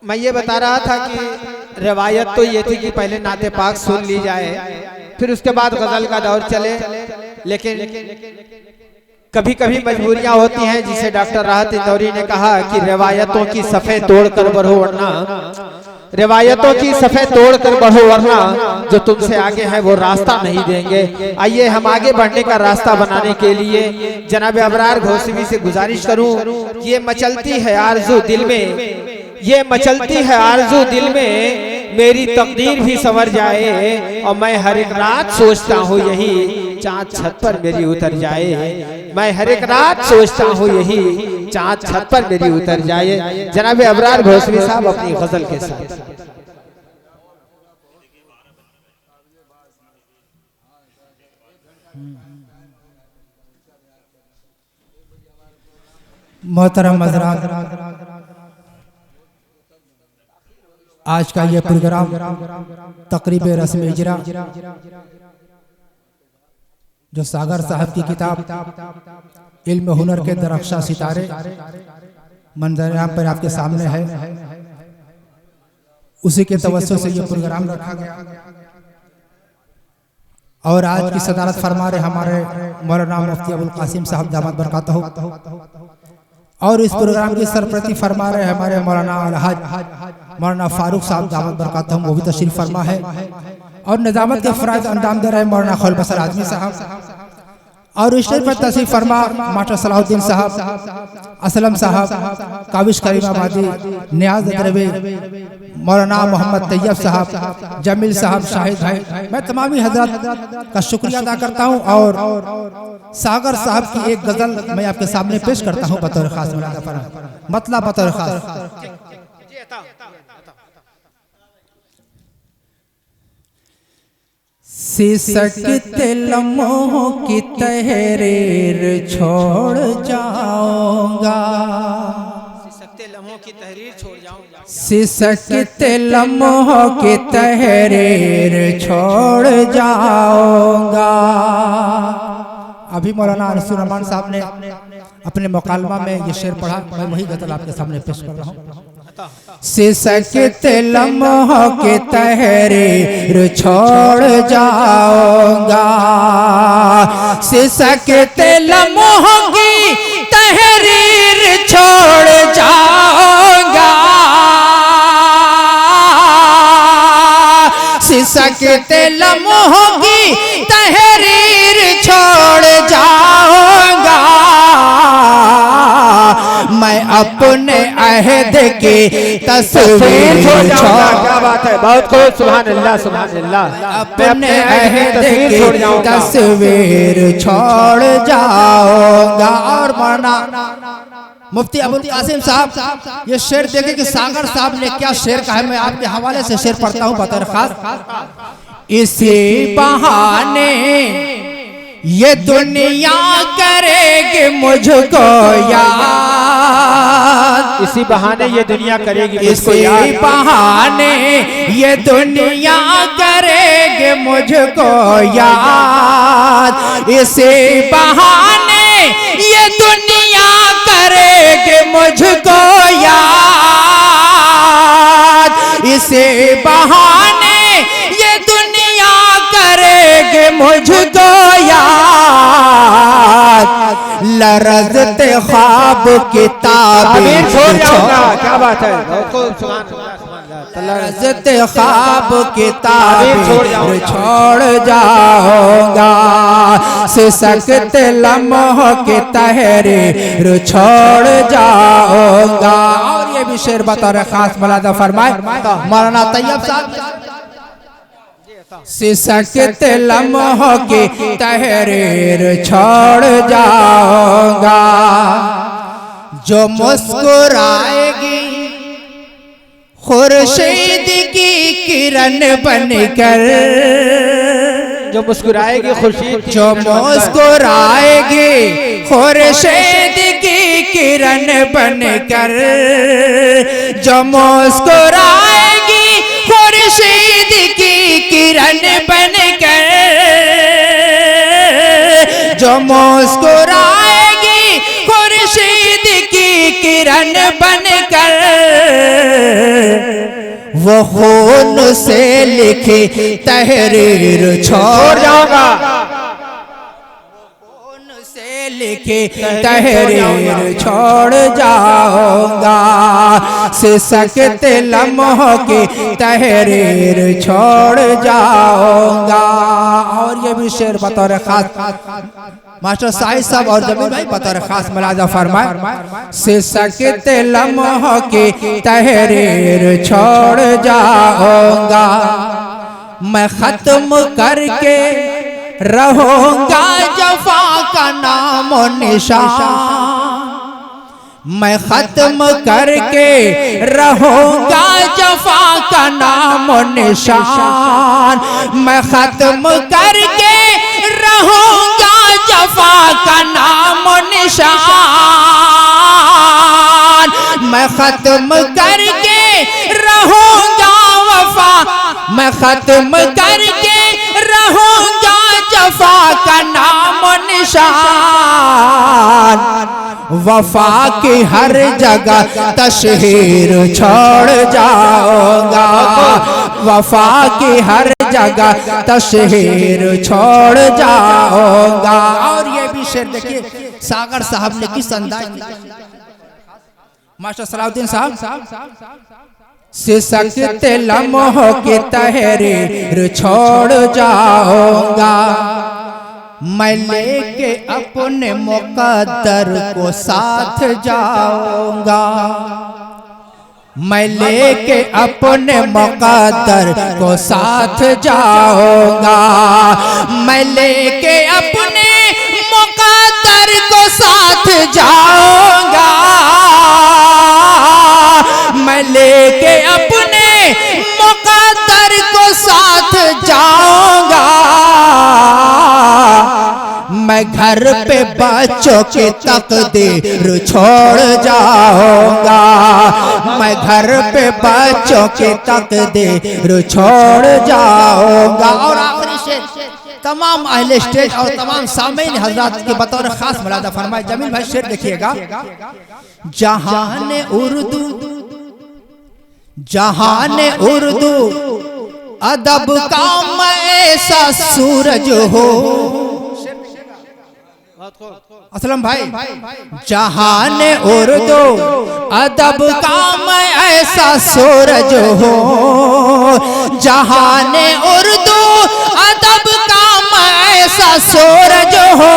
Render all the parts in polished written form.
मैं ये बता रहा था कि रिवायत तो ये थी कि पहले नाते पाक सुन ली जाए, फिर उसके बाद गजल का दौर चले। लेकिन कभी कभी मजबूरियां होती हैं, जिसे डॉक्टर राहत इंदौरी ने कहा कि रिवायतों की सफ़े तोड़ कर बढ़ो, वरना रिवायतों की सफ़े तोड़ कर बढ़ो, वरना जो तुमसे आगे है वो रास्ता नहीं देंगे। आइए हम आगे बढ़ने का रास्ता बनाने के लिए जनाब अबरार घोसवी से गुजारिश करूं कि ये मचलती है आरज़ू दिल में, ये मचलती है आरज़ू दिल में, मेरी तकदीर भी संवर जाए। और मैं हर एक रात सोचता हूँ यही चाँद छत पर मेरी उतर जाए, मैं हर एक रात सोचता हूँ यही चाँद छत पर मेरी उतर जाए। जनाब अबरार घोसवी साहब अपनी गजल के साथ। मोहतरम हज़रात, आज का ये प्रोग्राम तकरीब रस्म इजरा जो सागर साहब की किताब इल्म हुनर के दरख्शा सितारे मंजर पर आपके सामने है, उसी के तवज्जो से ये प्रोग्राम रखा गया। और आज की सदारत फरमा रहे हमारे मौलाना मुफ्ती अबुल कासिम साहब दामद बरकातहू, और इस प्रोग्राम की सरप्रति फरमा रहे हमारे मौलाना अलहाज मौलाना फारूक साहब दामद बरकातहू, वो भी तशरीफ फरमा है। और निजामत के फराइज़ अंजाम दे रहे मौलाना खौल बसर आजमी साहब, और स्टेज पर तशरीफ फरमा मास्टर सलाहुद्दीन साहब, असलम साहब, काविश करीमाबादी, नियाज दरवे, मौलाना मोहम्मद तैयब साहब, जमील साहब, शाहिद भाई, मैं तमामी हजरत का शुक्रिया अदा करता हूँ। और सागर साहब की एक गजल मैं आपके सामने पेश करता हूँ बतौर खास, मतलब बतौर खास। सिसकते लम्हों की तहरीर छोड़ जाऊंगा, सिसकते लम्हों की तहरीर छोड़ जाऊंगा, सिसकते लम्हों की तहरीर छोड़ जाऊंगा। अभी मौलाना अनसुर रहमान साहब ने अपने मुकालमा में ये शेर पढ़ा, मैं वही गजल आपके सामने पेश कर रहा हूँ। सिसकते लम्हों की तहरीर छोड़ जाऊंगा, सिसकते लम्हों की तहरीर छोड़ जाऊंगा, सिसकते लम्हों की तहरीर छोड़ जाऊंगा। मैं अपने अहद की तस्वीर छोड़, क्या बात है, बहुत खूब, सुभान अल्लाह सुभान अल्लाह। अपने अहद की तस्वीर छोड़ जाऊंगा। और मौलाना मुफ्ती अबुल कासिम साहब ये शेर देखे कि सागर साहब ने क्या शेर कहा है, मैं आपके हवाले से शेर पढ़ता हूँ बतौर खास। इसी बहाने ये दुनिया करेगी मुझको याद, इसी बहाने ये दुनिया करेगी मुझको इसी याद, बहाने ये दुनिया करेगी मुझको याद, इसी बहाने ये दुनिया करेगी मुझको याद, इसी बहाने ये दुनिया करेगी मुझको याद। लरज़ते ख्वाब की ताबीर छोड़ जाऊंगा, क्या बात है, लरज़ते ख्वाब की ताबीर छोड़ जाऊंगा, सिसकते लम्हों की तहरीर छोड़ जाऊंगा। और ये भी शेर बतौर खास मलादा फरमाए मौलाना तैयब साहब। सिसकते लम्हों की तहरीर छोड़ जाऊंगा, जो मुस्कुराएगी खुर्शीद की किरण बनकर, जो मुस्कुराएगी खुर्शीद, जो मुस्कुराएगी खुर्शीद की किरण बनकर, जो मुस्कुराएगी खुर्शीद की किरण बनकर, जो मुस्कुराएगी खुर्शीद की किरण बनकर, वो खून से लिखी तहरीर छोड़ जाऊंगा, से लिखे तहरीर छोड़ जाऊंगा, सिसकते लम्हों की तहरीर छोड़ जाऊंगा। और ये भी शेर बतौर खास मास्टर साहिब साहब और जमील भाई बतौर खास मुलाजा फरमाए, सिसकते लम्हों की तहरीर छोड़ जाऊंगा, मैं खत्म करके रहूंगा जफा का नाम निशान, मैं खत्म करके रहूंगा जफा का नाम निशान, मैं खत्म करके रहूंगा जफा का नाम निशान, मैं खत्म करके रहूंगा वफा, मैं खत्म करके रहूंगा जफा का नाम निशान, वफा की हर जगह तशहीर छोड़ जाऊंगा, वफा की हर जगह तशहीर छोड़ जाऊंगा। और ये भी शेर देखिए सागर साहब ने किस अंदाज में, मास्टर सलाउद्दीन साहब, सिसकते लम्हों की तहरीर छोड़ जाऊंगा, मैं लेके अपने मुकद्दर को साथ जाऊंगा, मैं लेके अपने मुकद्दर को साथ जाऊंगा, मैं लेके अपने मुकद्दर को साथ जाऊंगा, मैं लेके अपने मुकद्दर को साथ जाऊंगा, मैं घर पे बच्चों की तकदीर छोड़ जाऊंगा, मैं घर पे बच्चों की तकदीर छोड़ जाऊंगा। और आखिरी शेर तमाम अहले स्टेज और तमाम सामीन हजरात के बतौर खास मुलादा फरमाए। जमील भाई शेर देखिएगा, जहान उर्दू, जहान उर्दू अदब का मैं ऐसा सूरज हो, असलम भाई, जहान उर्दू अदब का मैं ऐसा सूरज हो, जहान उर्दू अदब का मैं ऐसा सूरज हो,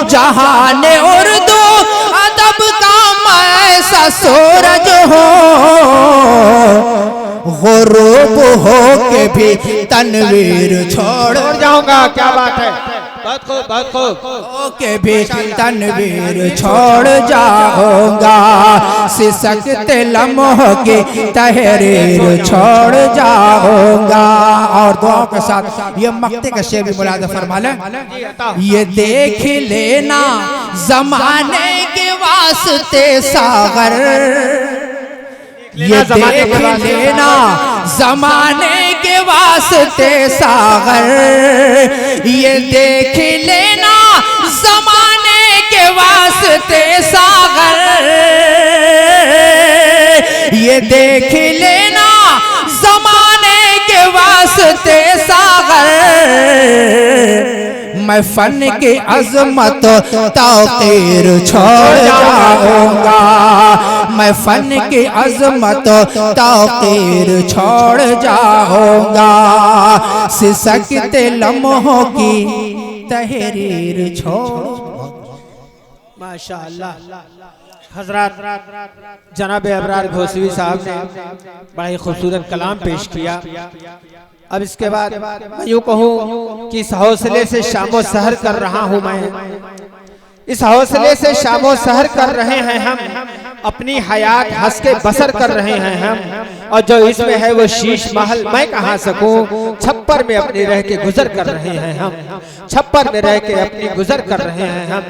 जहान उर्दू अदब का मैं ऐसा सूरज हो, गुरूब हो के भी तनवीर छोड़ जाऊंगा। क्या बात है, बहुत खूब, बहुत खूब। के भी तनवीर छोड़ जाऊंगा, सिसकते लम्हों की तहरीर छोड़ जाऊंगा। और दुआ के साथ ये मक्ते का शेर भी मुलाजा फरमा लें, ये देख लेना जमाने के वास्ते सागर, ये देख लेना जमाने के वास्ते सागर, ये देख लेना जमाने के वास्ते सागर, ये देख लेना जमाने के वास्ते सागर, मैं फन की अजमत तौकीर छोड़ जाऊंगा, मैं फन की अजमत तौकीर छोड़ जाऊंगा, सिसकते लम्हों की तहरीर छोड़। माशाअल्लाह हजरत जनाब अबरार घोसवी साहब ने बड़ा ही खूबसूरत कलाम पेश किया। अब इसके बाद मैं यूँ कहूँ कि इस हौसले से शामो सहर कर रहा हूँ मैं, इस हौसले से शामो सहर कर रहे हैं हम, अपनी हयात हंस के बसर कर रहे हैं हम, और जो इसमें है वो शीश महल मैं कहाँ सकूं, छप्पर में अपनी रह के गुजर कर रहे हैं हम, छप्पर में रह के अपनी गुजर कर रहे हैं हम।